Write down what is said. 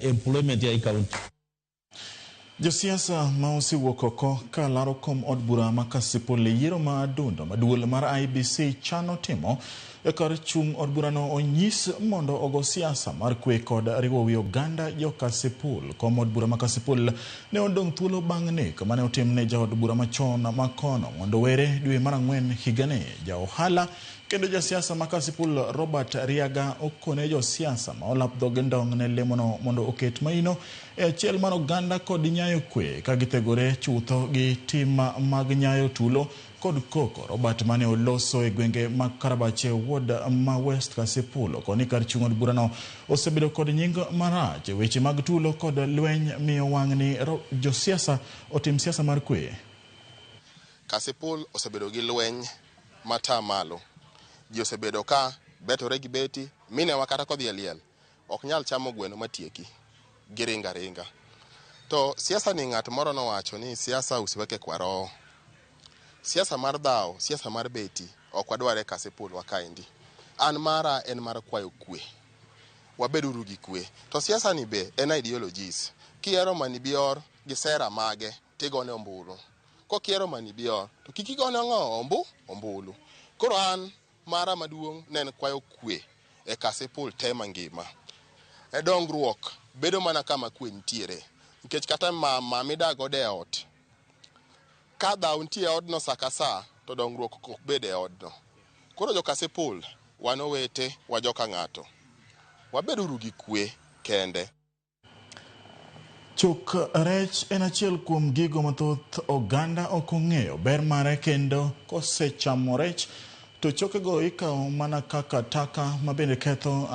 employment ya county. Josiasa ma osiwuok oko ka laro kom od bura ma Kasipul e yiero madundo maduol mar IEBC chano timo e kar chung' od burano onyis mondo ogo siasa mar kwe kod riwo wi oganda jo Kasipul. Kom od bura ma Kasipul ne odong' thuolo bang' nek mane otimne jaod bura machon makono mondo were dwe mar Ang'wen higani. Ja ohala kendo jasiasa ma Kasipul Robert Riaga okone josiasa ma olap dhog ndong' ne lemono mondo oket maino e achiel mar oganda kod nyayo kwe ka githegore chutho gi tim mag nyayo tulo kod koko. Robert mane oloso e gwenge mag Karabache ward ma West Kasipul koni kar chung' od burano osebedo kod nying marach weche mag tulo kod lweny miyo wang' ni josiasa otim siasa mar kwe. Kasipul osebedo gi lweny mata malo. Ji osebedo ka betore gi beti mine wakata kodhi e liel ok nyal chamo gweno matieki gi ringa. To siasa ni ng'at moro nowacho ni siasa usiweke kwa roho. Siasa mar dhao, siasa mar beti ok wadware Kasipul wakaindi. An mara en mar kwayo kwe. Wabeduru gi kwe. To siasa ni be en ideologies. Kiero mani bior gi sera mage tigone ombulu. Kokiero mani bior to kikigone ombulu. Koro an mara maduong' nen kwayo kwe e Kasipul tema ngima. E dongruok bedo mana kama kwe nitiere. Nikech kata midago de ot. Ka dhao nitie odno sakasa to dongruok ok bede e odno. Koro jo Kasipul wan owete wa joka ng'ato. Wabeduru gi kwe kende. Chuk rech en achiel kuom gigo mathoth oganda ok ong'eyo ber mare, kendo kosechamo rech to chokego ikawo mana kaka taka ma bende ketho